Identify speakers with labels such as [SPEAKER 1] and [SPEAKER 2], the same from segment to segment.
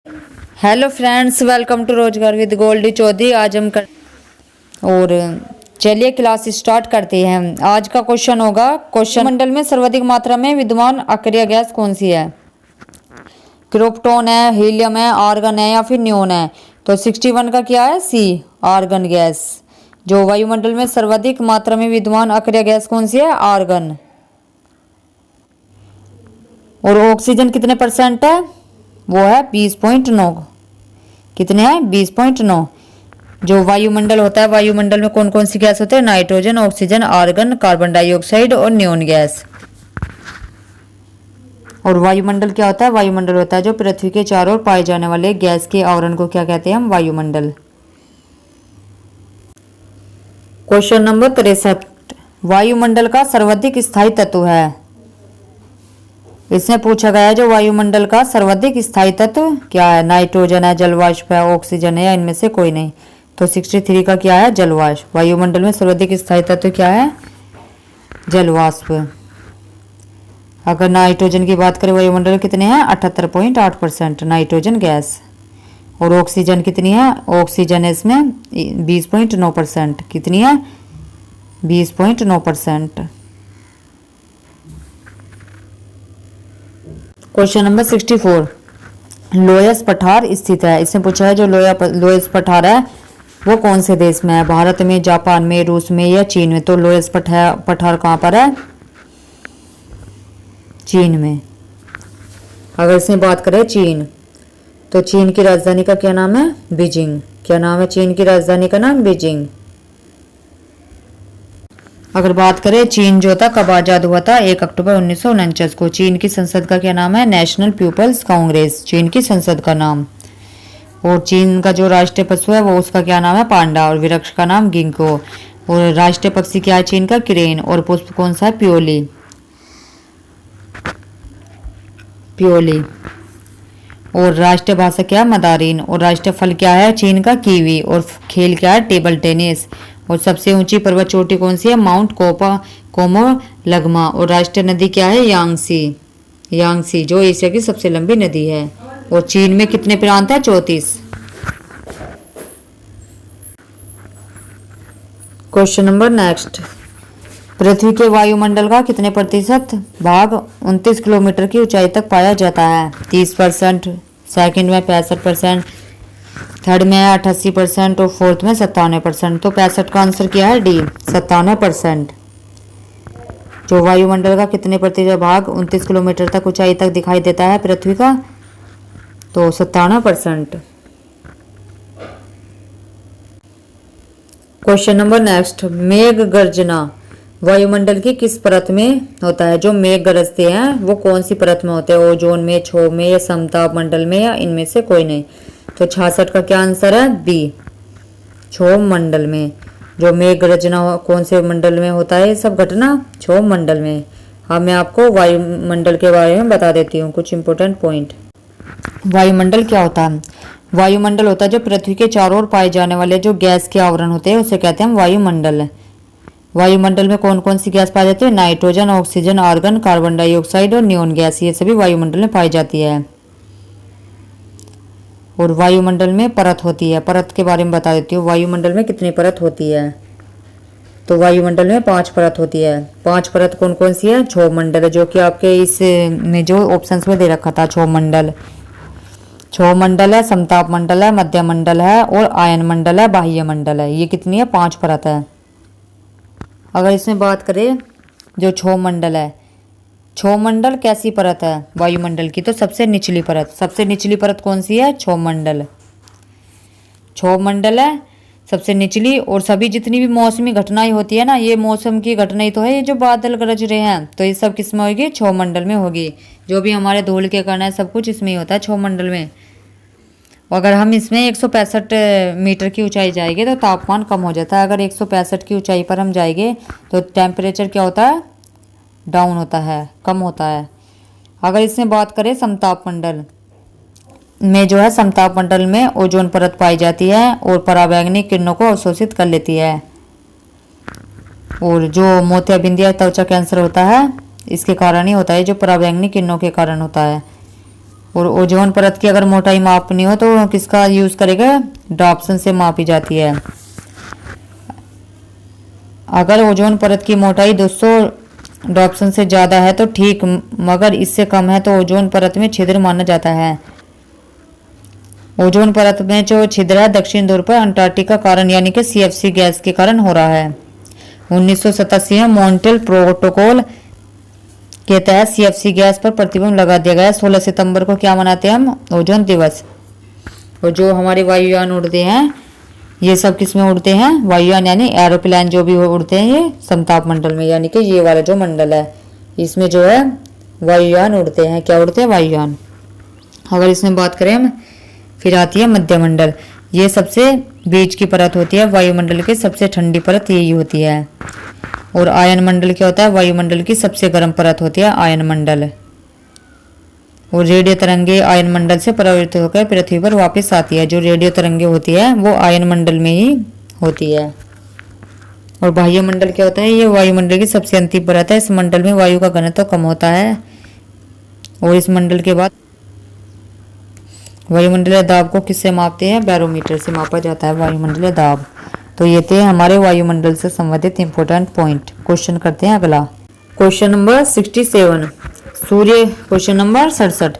[SPEAKER 1] Hello friends, welcome to रोजगार with Goldy Chaudhary. आज हम कर और चलिए क्लास स्टार्ट करते हैं। आज का क्वेश्चन होगा, क्वेश्चन मंडल में सर्वाधिक मात्रा में विद्यमान अक्रिय गैस कौन सी है? क्रिप्टोन है, हीलियम है, आर्गन है या फिर न्योन है? तो 61 का क्या है? सी, आर्गन गैस। जो वायुमंडल में सर्वाधिक मात्रा में विद्यमान अक्रिय गैस कौन सी है? आर्गन। और ऑक्सीजन कितने परसेंट है? वो है 20.9। कितने हैं? 20.9। जो वायुमंडल होता है, वायुमंडल में कौन कौन सी गैस होते हैं? Nitrogen, oxygen, argon, carbon dioxide और नियोन गैस। और वायुमंडल क्या होता है? वायुमंडल होता है जो पृथ्वी के चारों ओर पाए जाने वाले गैस के आवरण को क्या कहते हैं हम? वायुमंडल। क्वेश्चन नंबर 63, वायुमंडल का सर्वाधिक स्थायी तत्व है। इसमें पूछा गया है जो वायुमंडल का सर्वाधिक स्थायी तत्व क्या है? नाइट्रोजन है, जलवाष्प है, ऑक्सीजन है या इनमें से कोई नहीं? तो 63 का क्या है? जलवाष्प। वायुमंडल में सर्वाधिक स्थायी तत्व क्या है? जलवाष्प। अगर नाइट्रोजन की बात करें, वायुमंडल कितने हैं? 78.8% नाइट्रोजन गैस। और ऑक्सीजन कितनी है? ऑक्सीजन है इसमें 20.9%। कितनी है? 20.9%। क्वेश्चन नंबर 64, लोयस पठार स्थित है। इसमें पूछा है जो लोयस पठार है वो कौन से देश में है? भारत में, जापान में, रूस में या चीन में? तो लोयस पठार कहाँ पर है? चीन में। अगर इसमें बात करें चीन, तो चीन की राजधानी का क्या नाम है? बीजिंग। क्या नाम है चीन की राजधानी का? नाम बीजिंग। अगर बात करें चीन जो था कब आजाद हुआ था? 1 अक्टूबर 1949 को। चीन की संसद का क्या नाम है? नेशनल पीपल्स कांग्रेस, चीन की संसद का नाम। और चीन का जो राष्ट्रीय पशु है वो उसका क्या नाम है? पांडा। और वृक्ष का नाम गिंको। और राष्ट्रीय पक्षी क्या है चीन का? क्रेन। और पुष्प कौन सा है? पियोली। पियोली। और राष्ट्रीय भाषा क्या है? मदारीन। और राष्ट्रीय फल क्या है चीन का? कीवी। और खेल क्या है? Table tennis. और सबसे ऊंची पर्वत चोटी कौन सी है? माउंट कोमोलगमा। और राष्ट्रीय नदी क्या है? यांगसी। यांगसी जो एशिया की सबसे लंबी नदी है। और चीन में कितने प्रांत है? 34। क्वेश्चन नंबर नेक्स्ट, पृथ्वी के वायुमंडल का कितने प्रतिशत भाग 29 किलोमीटर की ऊंचाई तक पाया जाता है? 30%, सेकंड में 65%, थर्ड में 88% और फोर्थ में 97%। तो 65 का आंसर क्या है? डी, 97%। जो वायुमंडल का कितने प्रतिशत भाग 29 किलोमीटर तक ऊंचाई तक दिखाई देता है पृथ्वी का? तो 97%। क्वेश्चन नंबर नेक्स्ट, मेघ गर्जना वायुमंडल की किस परत में होता है? जो मेघ गरजते हैं वो कौन सी परत में होते हैं? ओजोन में, क्षोभ में या समताप मंडल में या इनमें से कोई नहीं? तो 66 का क्या आंसर है? बी, क्षोभ मंडल में। जो मेघ गर्जना कौन से मंडल में होता है? ये सब घटना क्षोभ मंडल में। अब मैं आपको वायुमंडल के बारे में बता देती हूँ कुछ इंपॉर्टेंट पॉइंट। वायुमंडल क्या होता है? वायुमंडल होता है जो पृथ्वी के चारों ओर पाए जाने वाले जो गैस के आवरण होते हैं उसे कहते हैं वायुमंडल। वायुमंडल में कौन कौन सी गैस पाई जाती है? Nitrogen, oxygen, argon, carbon dioxide और नियोन गैस। ये सभी वायुमंडल में पाई जाती है। और वायुमंडल में परत होती है। परत के बारे में बता देती हूँ। वायुमंडल में कितनी परत होती है? तो वायुमंडल में 5 परत होती है। 5 परत कौन कौन सी है? क्षोभ मंडल, जो कि आपके इस में जो ऑप्शंस में दे रखा था। क्षोभ मंडल, क्षोभ मंडल है, समताप मंडल है, मध्य मंडल है और आयन मंडल है, बाह्य मंडल है। ये कितनी है? 5 परत है। अगर इसमें बात करें जो क्षोभ मंडल है, क्षोभ मंडल कैसी परत है वायुमंडल की? तो सबसे निचली परत। सबसे निचली परत कौन सी है? क्षोभ मंडल। क्षोभ मंडल है सबसे निचली। और सभी जितनी भी मौसमी घटनाएं होती है ना, ये मौसम की घटनाएं तो है, ये जो बादल गरज रहे हैं तो ये सब किस में होगी? क्षोभ मंडल में होगी। जो भी हमारे धूल के कण है सब कुछ इसमें ही होता है, क्षोभ मंडल में। अगर हम इसमें 165 मीटर की ऊंचाई जाएंगे तो तापमान कम हो जाता है। अगर 165 की ऊंचाई पर हम जाएंगे तो टेम्परेचर क्या होता है? डाउन होता है, कम होता है। अगर इसमें बात करें समताप मंडल में, जो है समताप मंडल में ओजोन परत पाई जाती है और पराबैंगनी किरणों को अवशोषित कर लेती है। और जो मोतियाबिंद या त्वचा कैंसर होता है इसके कारण ही होता है, जो पराबैंगनी किरणों के कारण होता है। और ओजोन परत की अगर मोटाई मापनी हो तो किसका यूज़ करेगा, डॉप्सन से मापी जाती है। अगर ओजोन परत की मोटाई 200 डॉप्सन से ज़्यादा है तो ठीक, मगर इससे कम है तो ओजोन परत में छिद्र माना जाता है। ओजोन परत में जो छिद्र है दक्षिण ध्रुव पर अंटार्कटिका कारण यानी कि CFC गैस के कारण हो रहा है। 1987 में मॉन्ट्रियल प्रोटोकॉल के तहत CFC गैस पर प्रतिबंध लगा दिया गया। 16 सितंबर को क्या मनाते हैं हम, ओजोन दिवस। और जो हमारे वायुयान उड़ते हैं ये सब किस में उड़ते हैं, वायुयान यानी एरोप्लेन जो भी उड़ते हैं ये समताप मंडल में, यानी कि ये वाला जो मंडल है इसमें जो है वायुयान उड़ते हैं। क्या उड़ते हैं, वायुयान। अगर इसमें बात करें हम, फिर आती है मध्यमंडल। ये सबसे बीच की परत होती है, वायुमंडल की सबसे ठंडी परत यही होती है। और आयन मंडल क्या होता है, वायुमंडल की सबसे गर्म परत होती है आयन मंडल। और रेडियो तरंगे आयन मंडल से परावर्तित होकर पृथ्वी पर वापस आती है। जो रेडियो तरंगे होती है वो आयन मंडल में ही होती है। और बाह्य मंडल क्या होता है, ये वायुमंडल की सबसे अंतिम परत है। इस मंडल में वायु का घनत्व तो कम होता है। और इस मंडल के बाद वायुमंडलीय दाब को किससे मापते हैं, बैरोमीटर से मापा जाता है वायुमंडलीय दाब। तो ये थे हमारे वायुमंडल से संबंधित इंपॉर्टेंट पॉइंट। क्वेश्चन करते हैं अगला, क्वेश्चन नंबर 67 सूर्य। क्वेश्चन नंबर 67,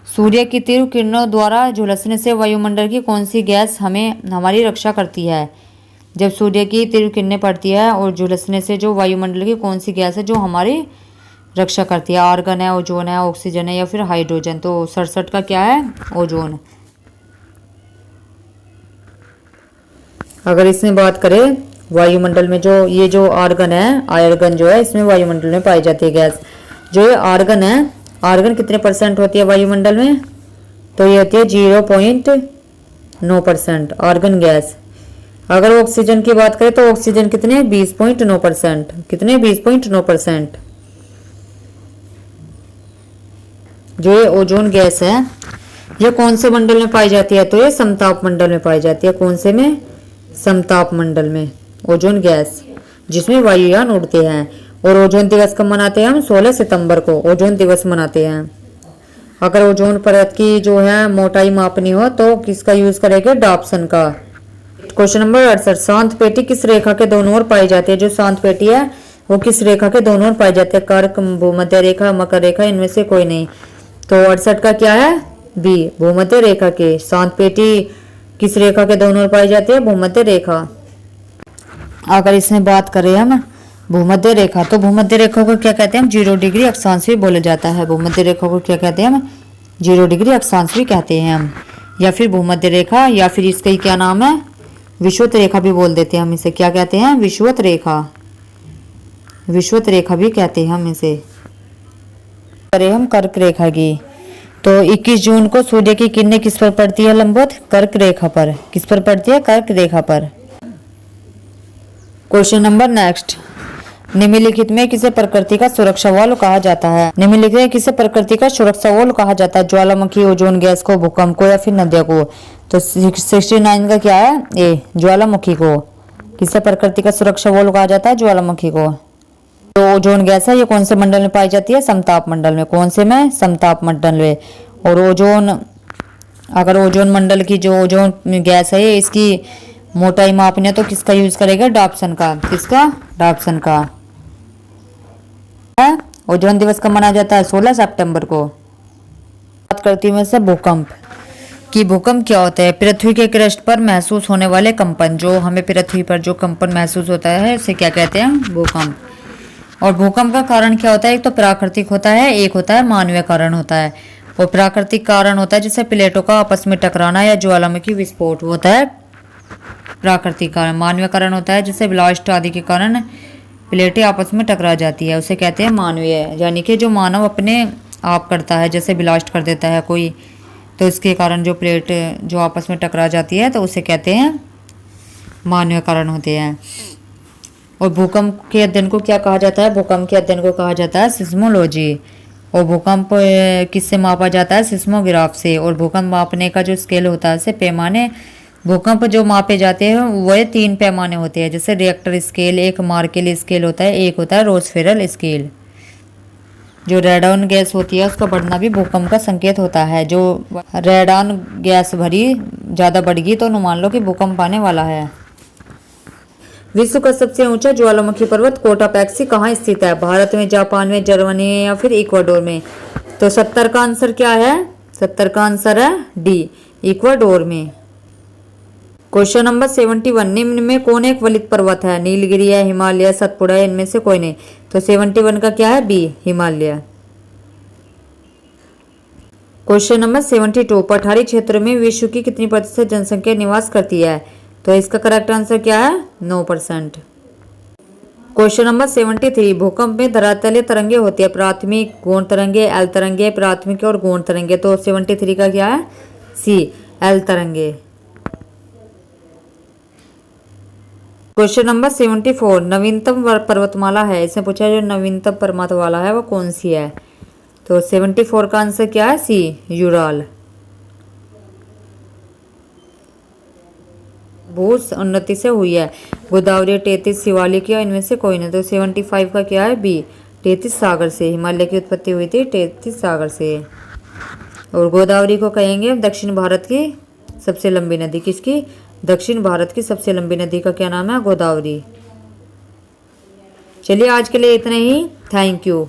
[SPEAKER 1] सूर्य की तीव्र किरणों द्वारा झुलसने से वायुमंडल की कौन सी गैस हमें हमारी रक्षा करती है। जब सूर्य की तीव्र किरणें पड़ती है और झुलसने से जो वायुमंडल की कौन सी गैस है जो हमारी रक्षा करती है, आर्गन है, ओजोन है, ऑक्सीजन है या फिर हाइड्रोजन। तो 67 का क्या है, ओजोन। अगर इसमें बात करें वायुमंडल में जो ये जो आर्गन है, आर्गन जो है इसमें वायुमंडल में पाई जाती है गैस। जो ये आर्गन है, आर्गन कितने परसेंट होती है वायुमंडल में, तो ये होती है 0.9% आर्गन गैस। अगर ऑक्सीजन की बात करें तो ऑक्सीजन कितने 20.9%, कितने 20.9%। जो ये ओजोन गैस है ये कौन से मंडल में पाई जाती है, तो ये समताप मंडल में पाई जाती है। कौन से में, समताप मंडल में ओजोन गैस, जिसमें वायुयान उड़ते हैं। और ओजोन दिवस कब मनाते हैं हम, 16 सितंबर को ओजोन दिवस मनाते हैं। अगर ओजोन परत की जो है मोटाई मापनी हो तो किसका यूज करेंगे, डॉप्सन का। क्वेश्चन नंबर 68, शांत पेटी किस रेखा के दोनों ओर पाई जाती है। जो शांत पेटी है वो किस रेखा के दोनों ओर पाई जाती है, कर्क, भूमध्य रेखा, मकर रेखा, इनमें से कोई नहीं। तो 68 का क्या है, बी, भूमध्य रेखा के। शांत पेटी किस रेखा के दोनों ओर पाई जाती है, भूमध्य रेखा। अगर इसमें बात करें हम भूमध्य रेखा, तो भूमध्य रेखा को क्या कहते हैं हम, 0 डिग्री अक्षांश भी बोला जाता है। भूमध्य रेखा को क्या कहते हैं हम, 0 डिग्री अक्षांश भी कहते हैं हम, या फिर भूमध्य रेखा, या फिर इसका ही क्या नाम है, विषुवत रेखा भी बोल देते हैं हम इसे। क्या कहते हैं, विषुवत रेखा, विषुवत रेखा भी कहते हैं हम इसे। करें हम कर्क रेखा की, तो 21 जून को सूर्य की किरणें किस पर पड़ती है, लंबवत कर्क रेखा पर। किस पर पड़ती है, कर्क रेखा पर। क्वेश्चन नंबर नेक्स्ट, निम्नलिखित में किसे प्रकृति का सुरक्षा वॉल्व कहा जाता है। निम्नलिखित में किसे प्रकृति का सुरक्षा वॉल्व कहा जाता है, ज्वालामुखी, ओजोन गैस को, भूकंप को या फिर नदियों को। तो 69 का क्या है, ए, ज्वालामुखी को। किसे प्रकृति का सुरक्षा वॉल्व कहा जाता है, ज्वालामुखी को। तो ओजोन गैस है ये कौन से मंडल में पाई जाती है, समताप मंडल में। कौन से में, समताप मंडल में। और ओजोन, अगर ओजोन मंडल की जो ओजोन गैस है ये इसकी मोटाई मापने तो किसका यूज करेगा, डॉप्सन का। किसका, डॉप्सन का। ओजोन दिवस कब मनाया जाता है, 16 सितंबर को। बात करती हूँ मैं भूकंप कि भूकंप क्या होता है, पृथ्वी के क्रस्ट पर महसूस होने वाले कंपन। जो हमें पृथ्वी पर जो कंपन महसूस होता है उसे क्या कहते हैं, भूकंप। और भूकंप का कारण क्या होता है, एक तो प्राकृतिक होता है, एक होता है मानवीय कारण होता है। और प्राकृतिक कारण होता है जैसे प्लेटों का आपस में टकराना या ज्वालामुखी विस्फोट होता है प्राकृतिक कारण। मानवीय कारण होता है जैसे ब्लास्ट आदि के कारण प्लेटें आपस में टकरा जाती है, उसे कहते हैं मानवीय। यानी कि जो मानव अपने आप करता है, जैसे ब्लास्ट कर देता है कोई, तो इसके कारण जो प्लेट जो आपस में टकरा जाती है तो उसे कहते हैं मानवीय कारण होते हैं। और भूकंप के अध्ययन को क्या कहा जाता है, भूकंप के अध्ययन को कहा जाता है सिस्मोलॉजी। और भूकंप किससे मापा जाता है, सिस्मोग्राफ से। और भूकंप मापने का जो स्केल होता है, पैमाने भूकंप जो मापे जाते हैं वह 3 पैमाने होते हैं, जैसे रिएक्टर स्केल, एक मार्केल स्केल होता है, एक होता है रोजफेरल स्केल। जो रेडॉन गैस होती है उसका बढ़ना भी भूकंप का संकेत होता है। जो रेडॉन गैस भरी ज़्यादा बढ़ गई तो मान लो कि भूकंप आने वाला है। विश्व का सबसे ऊंचा ज्वालामुखी पर्वत कोटापैक्सी कहाँ स्थित है? भारत में, जापान में, जर्मनी में या फिर इक्वाडोर में? तो 70 का आंसर क्या है? 70 का आंसर है डी, इक्वाडोर में। क्वेश्चन नंबर 71, निम्न में कौन एक वलित पर्वत है? नीलगिरी है, हिमालय, सतपुड़ा है, इनमें से कोई नहीं। तो 71 का क्या है? बी, हिमालय। क्वेश्चन नंबर 72, पठारी क्षेत्र में विश्व की कितनी प्रतिशत जनसंख्या निवास करती है? तो इसका करेक्ट आंसर क्या है? 9%। क्वेश्चन नंबर 73, भूकंप में धरातलीय तरंगे होती है, प्राथमिक, गौण तरंगे, एल तरंगे, प्राथमिक और गौण तरंगे। तो 73 का क्या है? सी, एल तरंगे। क्वेश्चन नंबर 74, नवीनतम पर्वतमाला है, इसमें पूछा है जो नवीनतम पर्वतमाला है वो कौन सी है? तो 74 का आंसर क्या है? सी, यूराल। बहुत उन्नति से हुई है, गोदावरी, टेथिस, शिवालिक या इनमें से कोई नहीं। तो 75 का क्या है? बी, टेथिस सागर से। हिमालय की उत्पत्ति हुई थी टेथिस सागर से। और गोदावरी को कहेंगे दक्षिण भारत की सबसे लंबी नदी। किसकी? दक्षिण भारत की सबसे लंबी नदी का क्या नाम है? गोदावरी। चलिए आज के लिए इतना ही। Thank you.